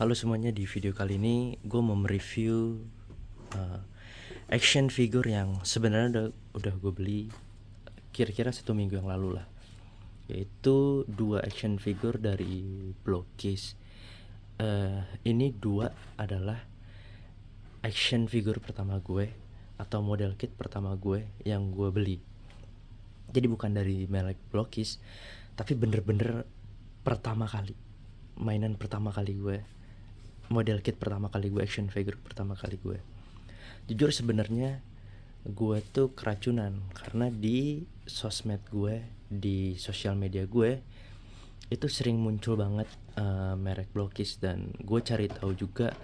Halo semuanya, di video kali ini gue mau mereview action figure yang sebenarnya udah gue beli kira-kira 1 minggu yang lalu lah, yaitu 2 action figure dari Blockcase. Ini 2 adalah action figure pertama gue atau model kit pertama gue yang gue beli. Jadi bukan dari merek Blockcase, tapi bener-bener pertama kali, mainan pertama kali gue, model kit pertama kali gue, action figure pertama kali gue. Jujur sebenarnya gue tuh keracunan karena di sosmed gue, di sosial media gue itu sering muncul banget merek Blockcase, dan gue cari tahu juga,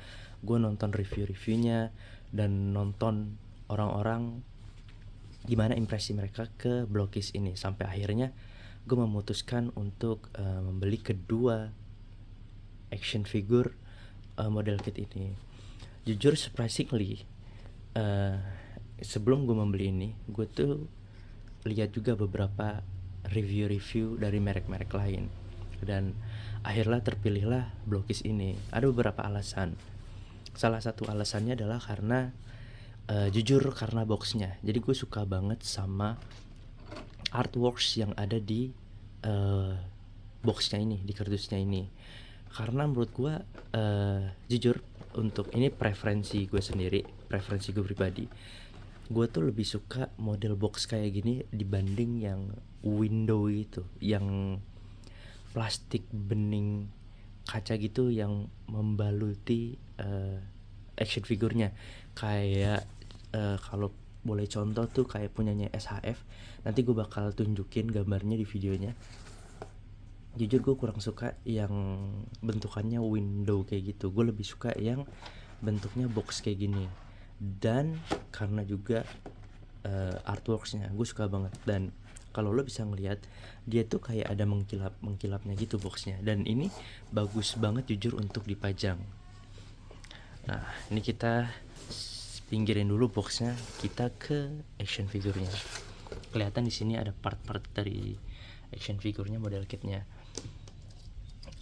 gue nonton review-reviewnya dan nonton orang-orang gimana impresi mereka ke Blockcase ini, sampai akhirnya gue memutuskan untuk membeli kedua action figure model kit ini. Jujur surprisingly, sebelum gue membeli ini, gue tuh lihat juga beberapa review-review dari merek-merek lain, dan akhirnya terpilihlah Blockcase ini. Ada beberapa alasan. Salah satu alasannya adalah karena jujur karena boxnya. Jadi gue suka banget sama artworks yang ada di boxnya ini, di kardusnya ini. Karena menurut gue, jujur, untuk ini preferensi gue sendiri, preferensi gue pribadi, gue tuh lebih suka model box kayak gini dibanding yang window itu, yang plastik bening kaca gitu yang membaluti action figurnya. Kayak kalau boleh contoh tuh kayak punyanya SHF, nanti gue bakal tunjukin gambarnya di videonya. Jujur gue kurang suka yang bentukannya window kayak gitu, gue lebih suka yang bentuknya box kayak gini. Dan karena juga artworksnya gue suka banget, dan kalau lo bisa ngelihat dia tuh kayak ada mengkilapnya gitu boxnya, dan ini bagus banget jujur untuk dipajang. Nah, ini kita pinggirin dulu boxnya, kita ke action figurnya. Kelihatan di sini ada part-part dari action figurnya, model kitnya.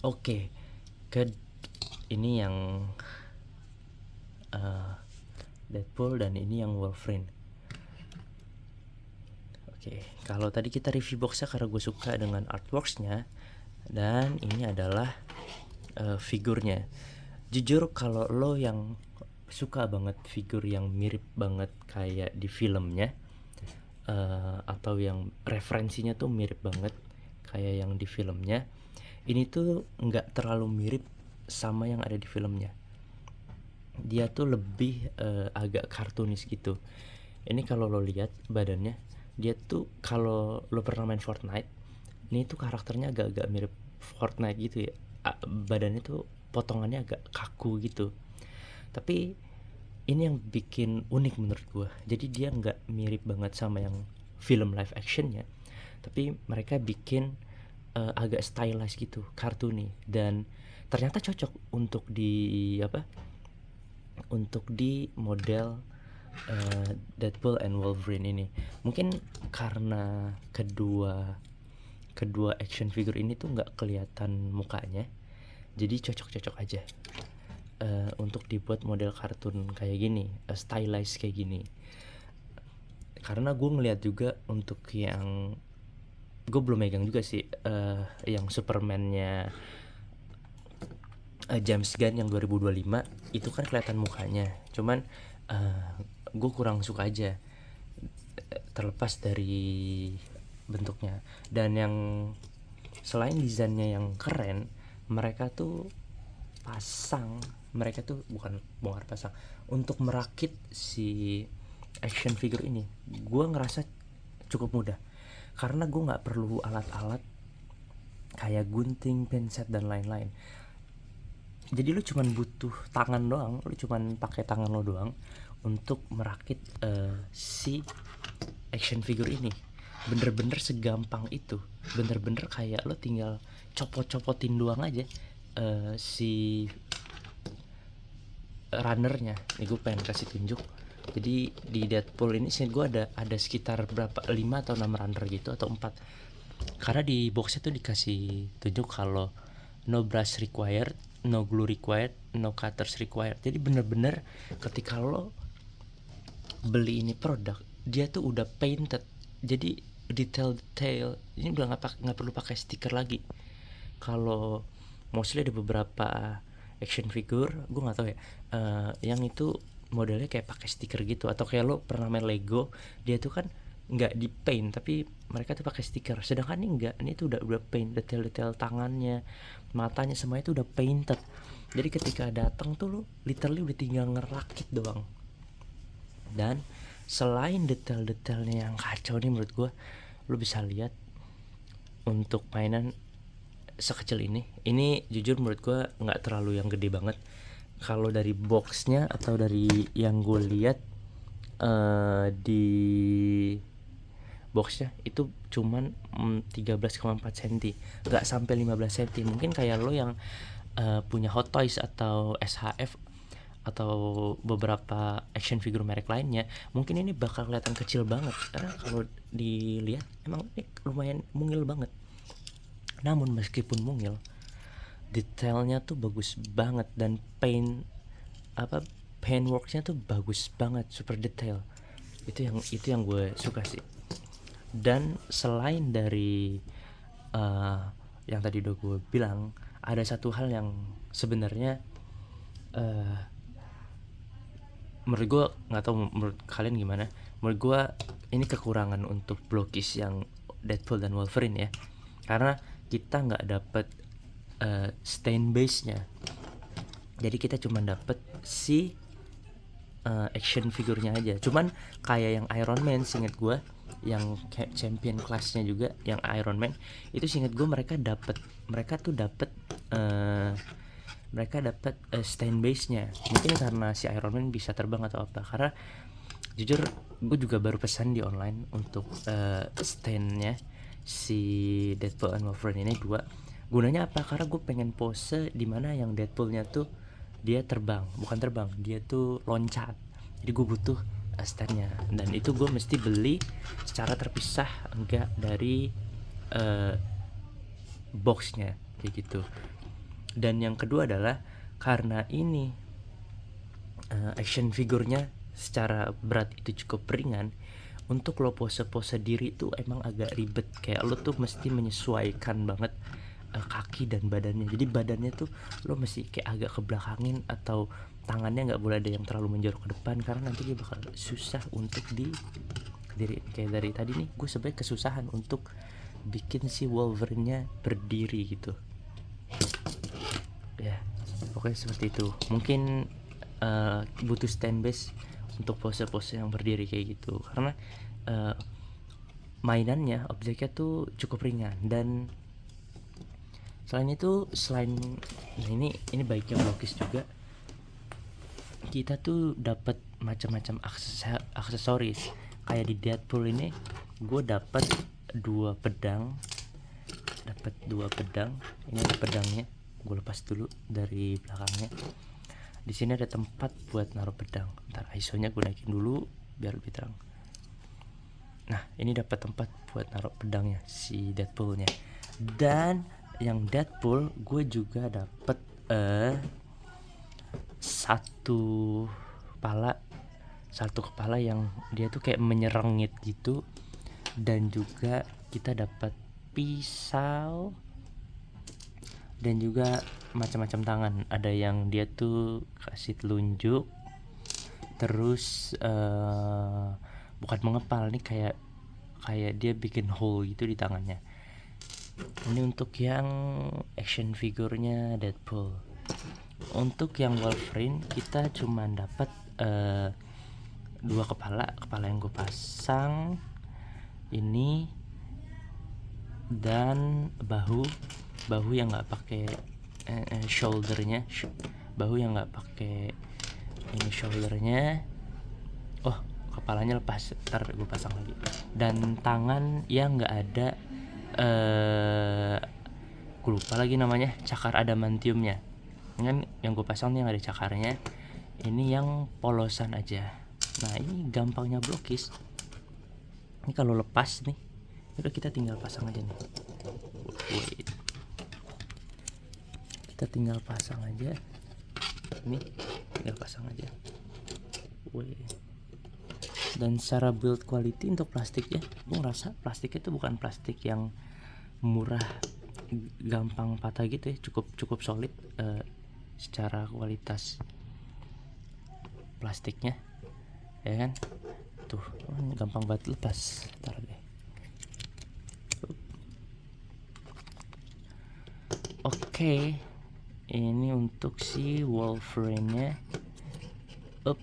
Oke, ke ini yang Deadpool, dan ini yang Wolverine. Oke, kalau tadi kita review boxnya karena gue suka dengan artworksnya, dan ini adalah figurnya. Jujur kalau lo yang suka banget figur yang mirip banget kayak di filmnya, atau yang referensinya tuh mirip banget kayak yang di filmnya, ini tuh nggak terlalu mirip sama yang ada di filmnya. Dia tuh lebih agak kartunis gitu. Ini kalau lo lihat badannya, dia tuh kalau lo pernah main Fortnite, ini tuh karakternya agak-agak mirip Fortnite gitu ya. Badannya tuh potongannya agak kaku gitu. Tapi ini yang bikin unik menurut gue. Jadi dia nggak mirip banget sama yang film live actionnya, tapi mereka bikin agak stylized gitu, cartoony, dan ternyata cocok untuk di model Deadpool and Wolverine ini. Mungkin karena kedua action figure ini tuh nggak kelihatan mukanya, jadi cocok-cocok aja untuk dibuat model kartun kayak gini, stylized kayak gini. Karena gue ngeliat juga untuk yang gue belum megang juga sih, yang Superman-nya James Gunn yang 2025 itu kan kelihatan mukanya, cuman gue kurang suka aja, terlepas dari bentuknya. Dan yang selain desainnya yang keren, mereka tuh bukan bongkar pasang untuk merakit si action figure ini. Gue ngerasa cukup mudah karena gue nggak perlu alat-alat kayak gunting, penset dan lain-lain. Jadi lu cuman butuh tangan doang, lu cuman pakai tangan lo doang untuk merakit si action figure ini. Bener-bener segampang itu, bener-bener kayak lo tinggal copot-copotin doang aja si runnernya. Nih gue pengen kasih tunjuk. Jadi di Deadpool ini sih gue ada sekitar berapa, 5 atau 6 runner gitu, atau 4. Karena di boxnya tuh dikasih tunjuk kalau no brush required, no glue required, no cutters required. Jadi bener-bener ketika lo beli ini produk, dia tuh udah painted. Jadi detail-detail ini udah nggak perlu pakai stiker lagi. Kalau mostly ada beberapa action figure, gue nggak tahu ya, yang itu modelnya kayak pakai stiker gitu, atau kayak lo pernah main Lego, dia tuh kan nggak di paint tapi mereka tuh pakai stiker. Sedangkan ini enggak, ini tuh udah paint, detail-detail tangannya, matanya, semuanya tuh udah painted. Jadi ketika datang tuh lo literally udah tinggal ngerakit doang. Dan selain detail-detailnya yang kacau nih menurut gue, lo bisa lihat untuk mainan sekecil ini jujur menurut gue nggak terlalu yang gede banget. Kalau dari boxnya atau dari yang gue lihat di boxnya itu cuman 13,4 cm, nggak sampai 15 cm. Mungkin kayak lo yang punya Hot Toys atau SHF atau beberapa action figure merek lainnya, mungkin ini bakal kelihatan kecil banget karena kalau dilihat emang ini lumayan mungil banget. Namun meskipun mungil, detailnya tuh bagus banget, dan paintworksnya tuh bagus banget, super detail. Itu yang gue suka sih. Dan selain dari yang tadi udah gue bilang, ada satu hal yang sebenarnya menurut gue, nggak tahu menurut kalian gimana, menurut gue ini kekurangan untuk Blockies yang Deadpool dan Wolverine ya, karena kita nggak dapet stain base nya. Jadi kita cuma dapet si action figurnya aja. Cuman kayak yang Iron Man, seinget gue, yang champion classnya juga yang Iron Man itu, seinget gue mereka tuh dapet stand base nya. Mungkin karena si Iron Man bisa terbang atau apa, karena jujur gue juga baru pesan di online untuk standnya si Deadpool and Wolverine ini 2. Gunanya apa? Karena gue pengen pose dimana yang Deadpoolnya tuh dia dia tuh loncat. Jadi gue butuh standnya, dan itu gue mesti beli secara terpisah, enggak dari boxnya kayak gitu. Dan yang kedua adalah karena ini action figurnya secara berat itu cukup ringan, untuk lo pose-pose diri tuh emang agak ribet. Kayak lo tuh mesti menyesuaikan banget kaki dan badannya. Jadi badannya tuh lo mesti kayak agak kebelakangin, atau tangannya nggak boleh ada yang terlalu menjorok ke depan, karena nanti dia bakal susah untuk diri. Kayak dari tadi nih gue sebenarnya kesusahan untuk bikin si Wolverine-nya berdiri gitu ya. Pokoknya seperti itu. Mungkin butuh stand base untuk pose-pose yang berdiri kayak gitu, karena mainannya, objeknya tuh cukup ringan. Dan selain itu, nah ini baiknya Blockies juga, kita tuh dapat macam-macam aksesoris. Kayak di Deadpool ini gue dapat 2 pedang. Ini ada pedangnya, gue lepas dulu dari belakangnya. Di sini ada tempat buat naruh pedang. Ntar ISO-nya gue naikin dulu biar lebih terang. Nah, ini dapat tempat buat naruh pedangnya si Deadpoolnya. Dan yang Deadpool gue juga dapat satu kepala yang dia tuh kayak menyerangit gitu. Dan juga kita dapat pisau dan juga macam-macam tangan. Ada yang dia tuh kasih telunjuk, terus bukan mengepal nih, kayak dia bikin hole gitu di tangannya. Ini untuk yang action figurnya Deadpool. Untuk yang Wolverine kita cuma dapat 2 kepala yang gue pasang ini, dan bahu yang nggak pakai shouldernya, bahu yang nggak pakai ini shouldernya. Oh, kepalanya lepas, ntar gue pasang lagi. Dan tangan yang nggak ada gue lupa lagi namanya, cakar adamantiumnya. Kan yang gue pasang nih yang ada cakarnya, ini yang polosan aja. Nah, ini gampangnya Blockies. Ini kalau lepas nih, udah kita tinggal pasang aja nih. Wait. kita tinggal pasang aja. Ini tinggal pasang aja. Wih. Dan secara build quality untuk plastiknya, gue ngerasa plastiknya itu bukan plastik yang murah gampang patah gitu ya, cukup solid secara kualitas plastiknya ya kan. Tuh gampang banget lepas. Ntar deh. Oke, ini untuk si wall frame-nya. Up.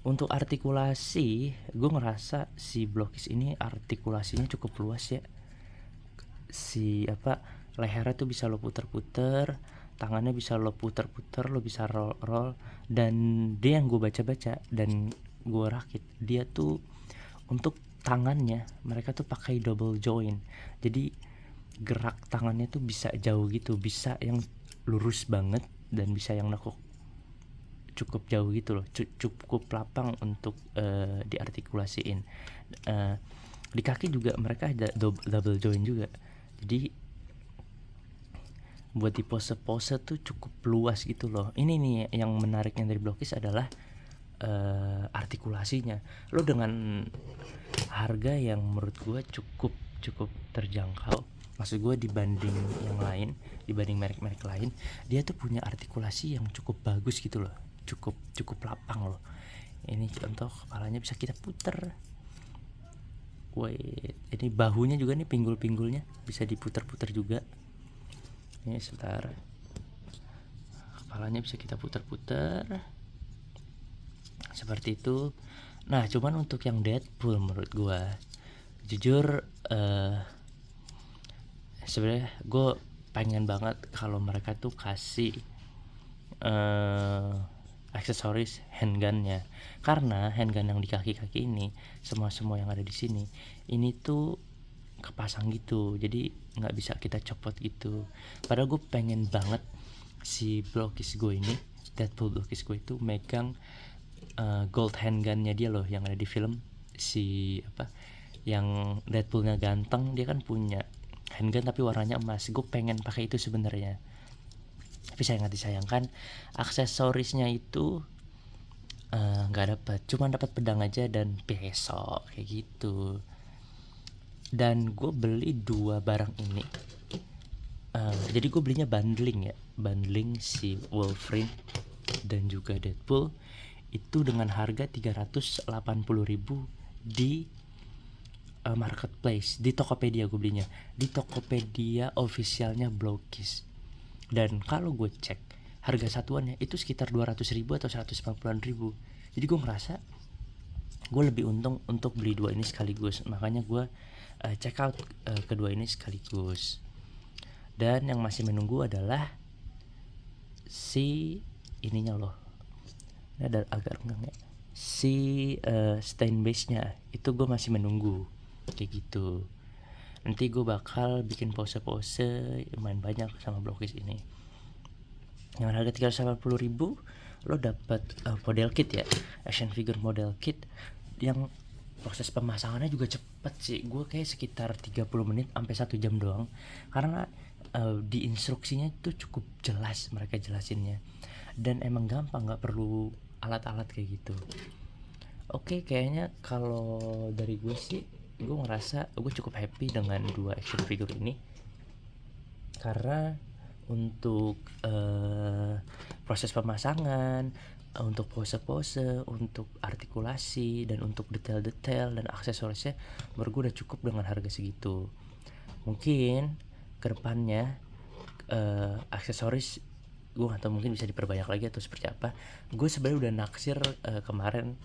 Untuk artikulasi, gue ngerasa si Blockis ini artikulasinya cukup luas ya. Si lehernya tuh bisa lo puter-puter, tangannya bisa lo puter-puter, lo bisa roll. Dan dia yang gue baca-baca dan gue rakit, dia tuh untuk tangannya mereka tuh pakai double joint. Jadi gerak tangannya tuh bisa jauh gitu, bisa yang lurus banget dan bisa yang nekuk cukup jauh gitu loh, cukup lapang untuk diartikulasiin. Di kaki juga mereka ada double joint juga, jadi buat di pose-pose tuh cukup luas gitu loh. Ini nih yang menariknya dari Blockis adalah artikulasinya. Lo dengan harga yang menurut gue cukup terjangkau, maksud gue dibanding yang lain, dibanding merek-merek lain, dia tuh punya artikulasi yang cukup bagus gitu loh, cukup lapang loh. Ini contoh kepalanya bisa kita puter. Wait, ini bahunya juga nih, pinggul-pinggulnya bisa diputer-puter juga. Ini sebentar, kepalanya bisa kita puter-puter seperti itu. Nah cuman untuk yang Deadpool menurut gue jujur sebenarnya gue pengen banget kalau mereka tuh kasih aksesoris handgunnya, karena handgun yang di kaki-kaki ini semua yang ada di sini ini tuh kepasang gitu, jadi nggak bisa kita copot gitu. Padahal gue pengen banget si Blockis gue ini, Deadpool Blockis gue itu megang gold handgunnya dia loh, yang ada di film si yang Deadpoolnya ganteng, dia kan punya handgun tapi warnanya emas. Gue pengen pakai itu sebenarnya, tapi sangat disayangkan aksesorisnya itu nggak dapat, cuma dapat pedang aja dan pisau kayak gitu. Dan gue beli dua barang ini, jadi gue belinya bundling si Wolverine dan juga Deadpool itu dengan harga 380.000 di marketplace, di Tokopedia. Gue belinya di Tokopedia officialnya Blockis, dan kalau gue cek harga satuannya itu sekitar 200.000 atau 150.000. Jadi gue ngerasa gue lebih untung untuk beli dua ini sekaligus, makanya gue check out kedua ini sekaligus. Dan yang masih menunggu adalah si ininya loh, ini ada agak renggang ya, si stain base nya itu gue masih menunggu kayak gitu. Nanti gue bakal bikin pose-pose lumayan banyak sama Blockis ini. Yang harga 380.000 lo dapat model kit ya, action figure model kit yang proses pemasangannya juga cepet sih. Gue kayak sekitar 30 menit sampai 1 jam doang, karena di instruksinya itu cukup jelas mereka jelasinnya, dan emang gampang, nggak perlu alat-alat kayak gitu. Oke, kayaknya kalau dari gue sih, gue ngerasa gue cukup happy dengan dua action figure ini, karena untuk proses pemasangan, untuk pose-pose, untuk artikulasi, dan untuk detail-detail dan aksesorisnya menurut gue udah cukup dengan harga segitu. Mungkin kedepannya aksesoris gue gak tau, mungkin bisa diperbanyak lagi atau seperti apa. Gue sebenarnya udah naksir kemarin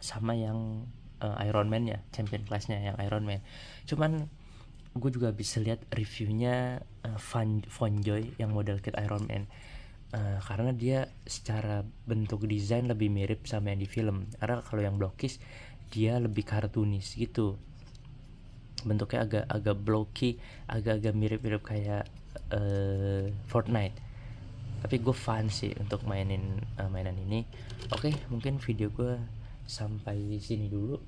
sama yang Iron Man ya, champion classnya yang Iron Man. Cuman gue juga bisa lihat reviewnya Fonjoy yang model kit Iron Man, karena dia secara bentuk desain lebih mirip sama yang di film. Karena kalau yang Blockis dia lebih kartunis gitu, bentuknya agak blocky, agak mirip-mirip kayak Fortnite. Tapi gue fan sih untuk mainin mainan ini. Oke, mungkin video gue sampai sini dulu.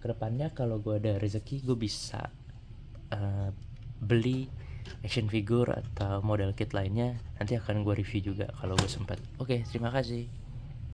kedepannya kalau gue ada rezeki gue bisa eh, beli action figure atau model kit lainnya, nanti akan gue review juga kalau gue sempat. Oke, terima kasih.